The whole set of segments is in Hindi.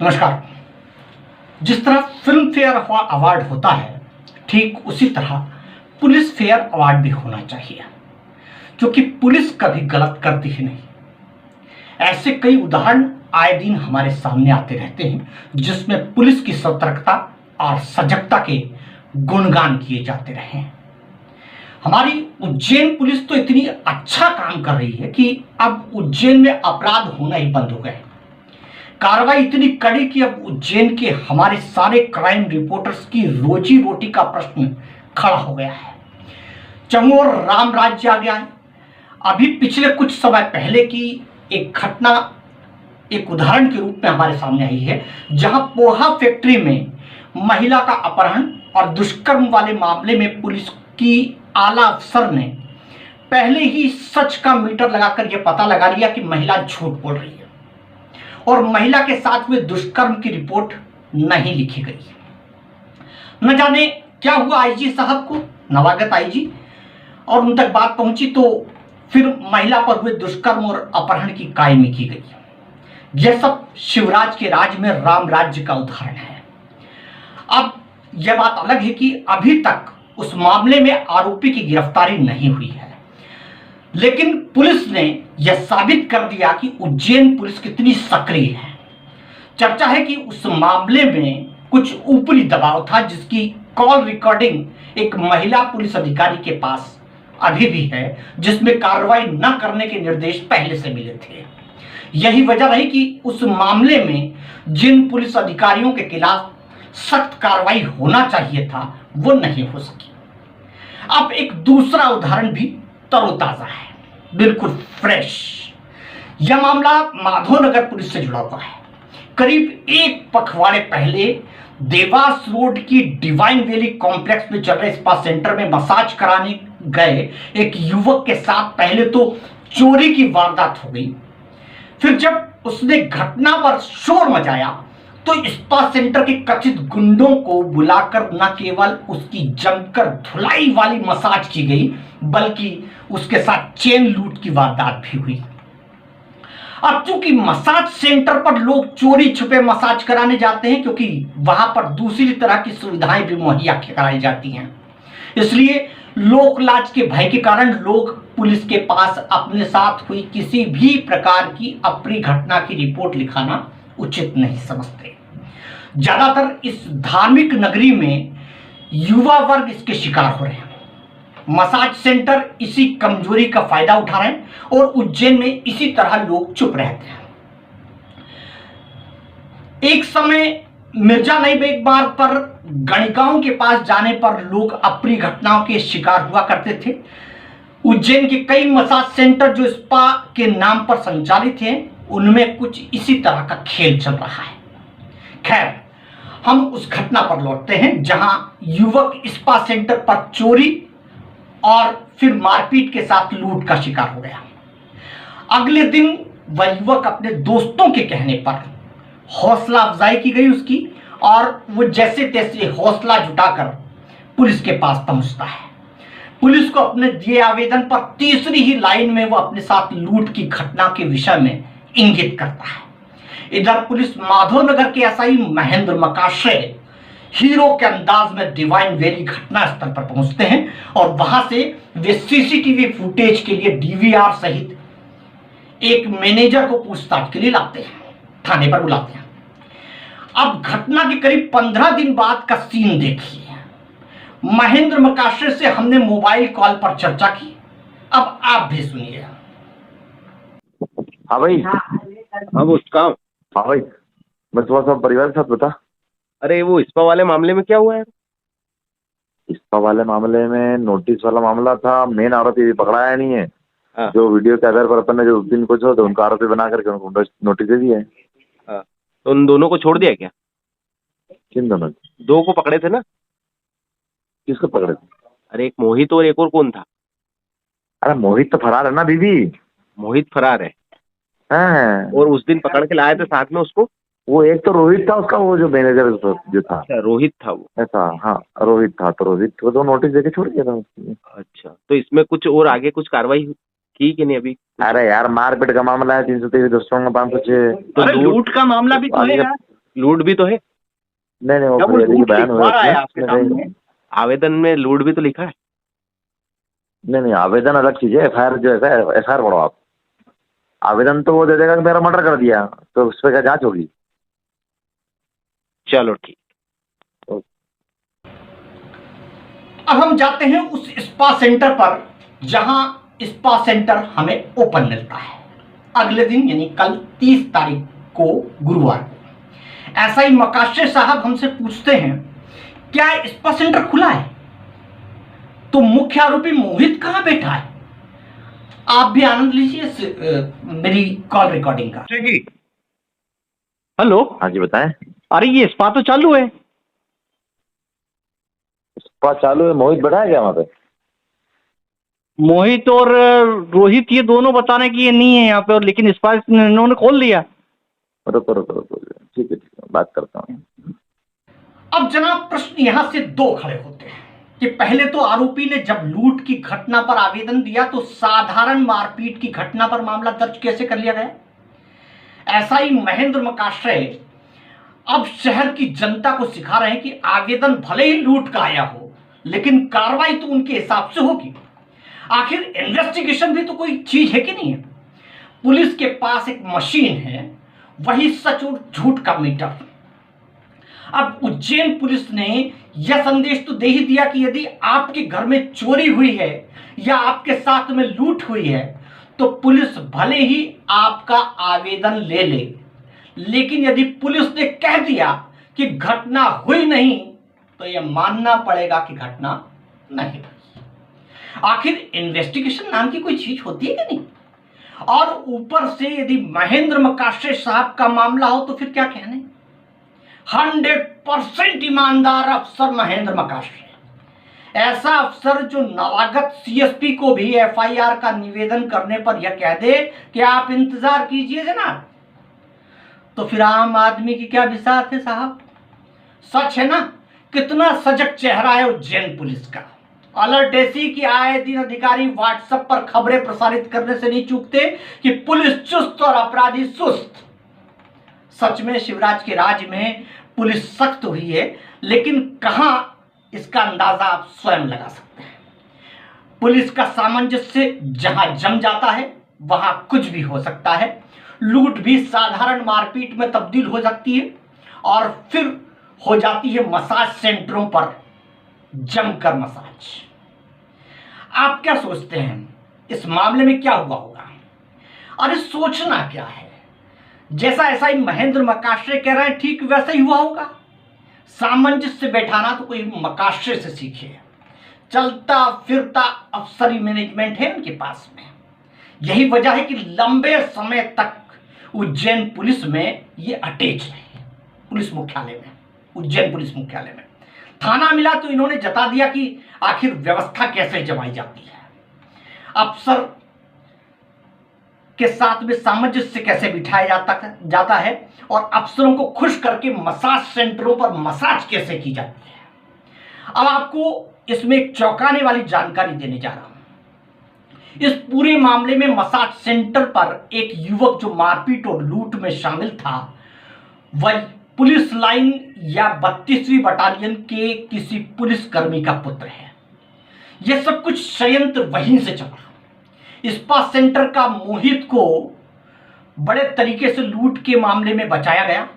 नमस्कार। जिस तरह फिल्म फेयर अवार्ड होता है, ठीक उसी तरह पुलिस फेयर अवार्ड भी होना चाहिए, क्योंकि पुलिस कभी गलत करती ही नहीं। ऐसे कई उदाहरण आए दिन हमारे सामने आते रहते हैं, जिसमें पुलिस की सतर्कता और सजगता के गुणगान किए जाते रहे हैं। हमारी उज्जैन पुलिस तो इतनी अच्छा काम कर रही है कि अब उज्जैन में अपराध होना ही बंद हो गए। कार्रवाई इतनी कड़ी कि अब उज्जैन के हमारे सारे क्राइम रिपोर्टर्स की रोजी रोटी का प्रश्न खड़ा हो गया है। चंगोर राम राज्य आ गया है। अभी पिछले कुछ समय पहले की एक घटना एक उदाहरण के रूप में हमारे सामने आई है, जहां पोहा फैक्ट्री में महिला का अपहरण और दुष्कर्म वाले मामले में पुलिस की आला अफसर ने पहले ही सच का मीटर लगाकर यह पता लगा लिया कि महिला झूठ बोल रही है और महिला के साथ हुए दुष्कर्म की रिपोर्ट नहीं लिखी गई। न जाने क्या हुआ आईजी साहब को, नवागत आईजी, और उन तक बात पहुंची तो फिर महिला पर हुए दुष्कर्म और अपहरण की कायमी की गई। यह सब शिवराज के राज में राम राज्य का उदाहरण है। अब यह बात अलग है कि अभी तक उस मामले में आरोपी की गिरफ्तारी नहीं हुई है, लेकिन पुलिस ने यह साबित कर दिया कि उज्जैन पुलिस कितनी सक्रिय है। चर्चा है कि उस मामले में कुछ ऊपरी दबाव था, जिसकी कॉल रिकॉर्डिंग एक महिला पुलिस अधिकारी के पास अभी भी है, जिसमें कार्रवाई न करने के निर्देश पहले से मिले थे। यही वजह रही कि उस मामले में जिन पुलिस अधिकारियों के खिलाफ सख्त कार्रवाई होना चाहिए था, वो नहीं हो सकी। अब एक दूसरा उदाहरण भी तरोताजा है, बिल्कुल फ्रेश। यह मामला माधोनगर पुलिस से जुड़ा हुआ है। करीब एक पखवाड़े पहले देवास रोड की डिवाइन वैली कॉम्प्लेक्स में चल रहे स्पा सेंटर में मसाज कराने गए एक युवक के साथ पहले तो चोरी की वारदात हो गई। फिर जब उसने घटना पर शोर मचाया तो स्पा सेंटर के कथित गुंडों को बुलाकर न केवल उसकी जमकर धुलाई वाली मसाज की गई, बल्कि उसके साथ चेन लूट की वारदात भी हुई। अब चूंकि मसाज सेंटर पर लोग चोरी छुपे मसाज कराने जाते हैं, क्योंकि वहां पर दूसरी तरह की सुविधाएं भी मुहैया कराई जाती हैं, इसलिए लोक लाज के भय के कारण लोग पुलिस के पास अपने साथ हुई किसी भी प्रकार की अप्रिय घटना की रिपोर्ट लिखाना उचित नहीं समझते। ज्यादातर इस धार्मिक नगरी में युवा वर्ग इसके शिकार हो रहे हैं। मसाज सेंटर इसी कमजोरी का फायदा उठा रहे हैं और उज्जैन में इसी तरह लोग चुप रहते हैं। एक समय मिर्जा नई बेग मार्ग पर गणिकाओं के पास जाने पर लोग अप्रिय घटनाओं के शिकार हुआ करते थे। उज्जैन के कई मसाज सेंटर जो स्पा के नाम पर संचालित हैं, उनमें कुछ इसी तरह का खेल चल रहा है। खैर, हम उस घटना पर लौटते हैं जहां युवक स्पा सेंटर पर चोरी और फिर मारपीट के साथ लूट का शिकार हो गया। अगले दिन वह युवक अपने दोस्तों के कहने पर हौसला अफजाई की गई उसकी, और वो जैसे तैसे हौसला जुटाकर पुलिस के पास पहुंचता है। पुलिस को अपने दिए आवेदन पर तीसरी ही लाइन में वो अपने साथ लूट की घटना के विषय में इंगित करता है। इधर पुलिस माधोनगर के एसआई महेंद्र मकाशे हीरो के अंदाज में डिवाइन वैली घटना स्थल पर पहुंचते हैं और वहां से वे सीसीटीवी फुटेज के लिए डीवीआर सहित एक मैनेजर को पूछताछ के लिए लाते हैं, थाने पर बुलाते हैं। अब घटना के करीब 15 दिन बाद का सीन देखिए। महेंद्र मकाशे से हमने मोबाइल कॉल पर चर्चा की, अब आप भी सुनिए। हाँ भाई, हाँ वो उसका, हाँ भाई, बस थोड़ा सा परिवार के साथ बता। अरे वो इस्पा वाले मामले में क्या हुआ है? इस्पा वाले मामले में नोटिस वाला मामला था, मेन आरोपी भी पकड़ाया नहीं है। हाँ। जो वीडियो के आधार पर अपन ने जो उस दिन कुछ हो तो उनका आरोपी बना करके उनको नोटिस दे दिया है। हाँ, तो उन दोनों को छोड़ दिया क्या? किन दोनों? 2 को पकड़े थे ना? किसको पकड़े थे? अरे एक मोहित और एक और कौन था? अरे मोहित तो फरार है ना बीबी। मोहित फरार है। हाँ। और उस दिन पकड़ के लाए थे साथ में उसको? वो एक तो रोहित था उसका, वो जो मैनेजर जो था। अच्छा, रोहित था वो। ऐसा? हाँ रोहित था, तो रोहित को तो नोटिस देके छोड़ दिया था उसने। अच्छा, तो इसमें कुछ और आगे कुछ कार्रवाई की कि नहीं अभी? अरे यार, मारपीट का मामला है, 323 दुष्कर्म का 506। अरे लूट का मामला भी तो है यार। लूट भी तो है। नहीं नहीं, वो जब वो फरियादी की लूट बयान हुए लिखवा रहा है उसमें। आपके नहीं सामने, आवेदन में लूट भी तो लिखा है। नहीं नहीं, आवेदन अलग चीज है, FIR जो है FIR पढ़ो आप। आवेदन तो वो दे देगा कि मेरा मर्डर कर दिया, तो उस पर क्या जांच होगी? चलो ठीक। अब हम जाते हैं उस स्पा सेंटर पर जहां स्पा सेंटर हमें ओपन मिलता है अगले दिन, यानी कल 30 तारीख को, गुरुवार को। ऐसा ही मकाशे साहब हमसे पूछते हैं क्या स्पा सेंटर खुला है? तो मुख्य आरोपी मोहित कहां बैठा है? आप भी आनंद लीजिए मेरी कॉल रिकॉर्डिंग का। जी हेलो। हाँ जी बताएं। अरे ये स्पा तो चालू है। स्पा चालू है, मोहित बैठा है क्या वहाँ पे? मोहित और रोहित ये दोनों बता रहे हैं कि ये नहीं है यहाँ पे, और लेकिन स्पा इन्होंने खोल लिया। रुको रुको रुको, ठीक है बात करता हूँ। अब जनाब प्रश्न यहां से दो खड़े होते हैं कि पहले तो आरोपी ने जब लूट की घटना पर आवेदन दिया तो साधारण मारपीट की घटना पर मामला दर्ज कैसे कर लिया गया? ऐसा ही महेंद्र मकाश्रय अब शहर की जनता को सिखा रहे हैं कि आवेदन भले ही लूट का आया हो लेकिन कार्रवाई तो उनके हिसाब से होगी। आखिर इन्वेस्टिगेशन भी तो कोई चीज है कि नहीं है? पुलिस के पास एक मशीन है, वही सच और झूठ का मीटर। अब उज्जैन पुलिस ने यह संदेश तो दे ही दिया कि यदि आपके घर में चोरी हुई है या आपके साथ में लूट हुई है तो पुलिस भले ही आपका आवेदन ले ले, लेकिन यदि पुलिस ने कह दिया कि घटना हुई नहीं तो यह मानना पड़ेगा कि घटना नहीं हुई। आखिर इन्वेस्टिगेशन नाम की कोई चीज होती है कि नहीं? और ऊपर से यदि महेंद्र मकाश्रे साहब का मामला हो तो फिर क्या कहने। 100% ईमानदार अफसर महेंद्र मकाश्रे, ऐसा अफसर जो नवागत CSP को भी FIR का निवेदन करने पर यह कह दे कि आप इंतजार कीजिए जनाब, तो फिर आम आदमी की क्या बिसात है साहब? सच है ना, कितना सजग चेहरा है उज्जैन पुलिस का। अलर्ट ऐसी कि आए दिन अधिकारी व्हाट्सएप पर खबरें प्रसारित करने से नहीं चूकते कि पुलिस चुस्त और अपराधी सुस्त। सच में शिवराज के राज में पुलिस सख्त हुई है, लेकिन कहां इसका अंदाजा आप स्वयं लगा सकते हैं। पुलिस का सामंजस्य जहां जम जाता है वहां कुछ भी हो सकता है। लूट भी साधारण मारपीट में तब्दील हो सकती है और फिर हो जाती है मसाज सेंटरों पर जमकर मसाज। आप क्या सोचते हैं इस मामले में क्या हुआ होगा? अरे सोचना क्या है, जैसा ऐसा ही महेंद्र मकाश्रे कह रहे हैं ठीक वैसा ही हुआ होगा। सामंजस्य बैठाना तो कोई मकाश्रे से सीखे, चलता फिरता अफसरी मैनेजमेंट है उनके पास में। यही वजह है कि लंबे समय तक उज्जैन पुलिस में ये अटैच रहे। पुलिस मुख्यालय में, उज्जैन पुलिस मुख्यालय में थाना मिला तो इन्होंने जता दिया कि आखिर व्यवस्था कैसे जमाई जाती है, अफसर के साथ में सामंजस्य कैसे बिठाया जाता है और अफसरों को खुश करके मसाज सेंटरों पर मसाज कैसे की जाती है। अब आपको इसमें एक चौंकाने वाली जानकारी देने जा रहा हूं। इस पूरे मामले में मसाज सेंटर पर एक युवक जो मारपीट और लूट में शामिल था वह पुलिस लाइन या 32वीं बटालियन के किसी पुलिसकर्मी का पुत्र है। यह सब कुछ षड्यंत्र वहीं से चला। स्पा सेंटर का मोहित को बड़े तरीके से लूट के मामले में बचाया गया।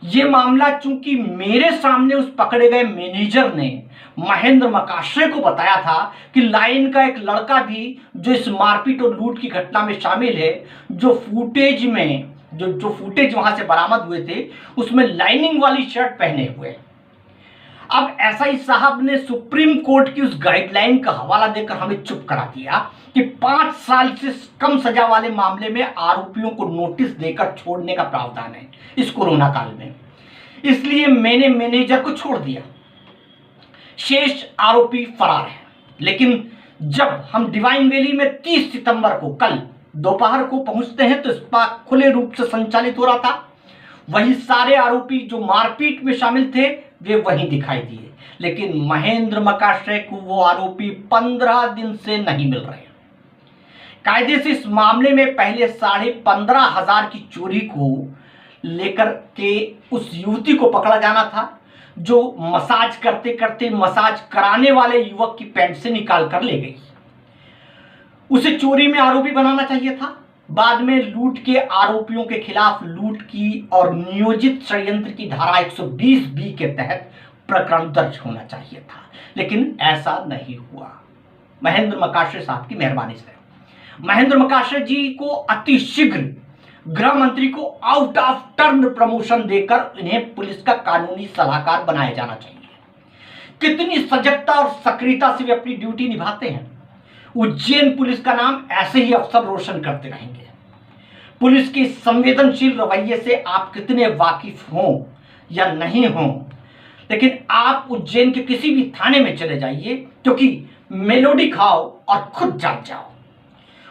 यह मामला चूंकि मेरे सामने उस पकड़े गए मैनेजर ने महेंद्र मकाश्रे को बताया था कि लाइन का एक लड़का भी जो इस मारपीट और लूट की घटना में शामिल है, जो फुटेज में जो फुटेज वहां से बरामद हुए थे उसमें लाइनिंग वाली शर्ट पहने हुए। अब एसआई साहब ने सुप्रीम कोर्ट की उस गाइडलाइन का हवाला देकर हमें चुप करा दिया कि 5 साल से कम सजा वाले मामले में आरोपियों को नोटिस देकर छोड़ने का प्रावधान है इस कोरोना काल में। इसलिए मैंने मैनेजर को छोड़ दिया, शेष आरोपी फरार है। लेकिन जब हम डिवाइन वैली में 30 सितंबर को कल दोपहर को पहुंचते हैं तो स्पा खुले रूप से संचालित हो रहा था। वही सारे आरोपी जो मारपीट में शामिल थे वे वहीं दिखाई दिए, लेकिन महेंद्र मकाश्रे को वो आरोपी 15 दिन से नहीं मिल रहे। कायदे से इस मामले में पहले 15,500 की चोरी को लेकर के उस युवती को पकड़ा जाना था जो मसाज करते करते मसाज कराने वाले युवक की पैंट से निकाल कर ले गई। उसे चोरी में आरोपी बनाना चाहिए था। बाद में लूट के आरोपियों के खिलाफ लूट की और नियोजित षड्यंत्र की धारा 120B के तहत प्रकरण दर्ज होना चाहिए था, लेकिन ऐसा नहीं हुआ। महेंद्र मकाशरे साहब की मेहरबानी से महेंद्र मकाशरे जी को अतिशीघ्र गृह मंत्री को आउट ऑफ टर्न प्रमोशन देकर इन्हें पुलिस का कानूनी सलाहकार बनाया जाना चाहिए। कितनी सजगता और सक्रियता से वे अपनी ड्यूटी निभाते हैं। उज्जैन पुलिस का नाम ऐसे ही अफसर रोशन करते रहेंगे। पुलिस के संवेदनशील रवैये से आप कितने वाकिफ हों या नहीं हों, लेकिन आप उज्जैन के किसी भी थाने में चले जाइए, क्योंकि मेलोडी खाओ और खुद जाग जाओ।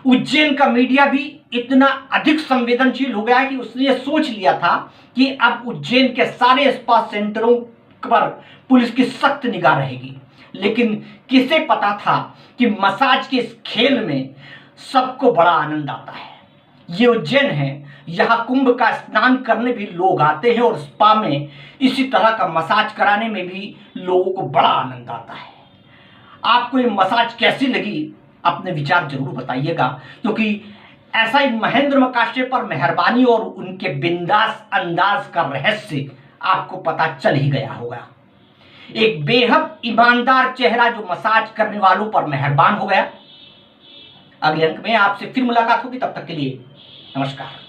उज्जैन का मीडिया भी इतना अधिक संवेदनशील हो गया है कि उसने ये सोच लिया था कि अब उज्जैन के सारे स्पा सेंटरों पर पुलिस की सख्त निगाह रहेगी। लेकिन किसे पता था कि मसाज के इस खेल में सबको बड़ा आनंद आता है। ये उज्जैन है, यहाँ कुंभ का स्नान करने भी लोग आते हैं और स्पा में इसी तरह का मसाज कराने में भी लोगों को बड़ा आनंद आता है। आपको ये मसाज कैसी लगी, अपने विचार जरूर बताइएगा, क्योंकि ऐसा ही महेंद्र मकाशरे पर मेहरबानी और उनके बिंदास अंदाज का रहस्य आपको पता चल ही गया होगा। एक बेहद ईमानदार चेहरा जो मसाज करने वालों पर मेहरबान हो गया। अगले अंक में आपसे फिर मुलाकात होगी, तब तक के लिए नमस्कार।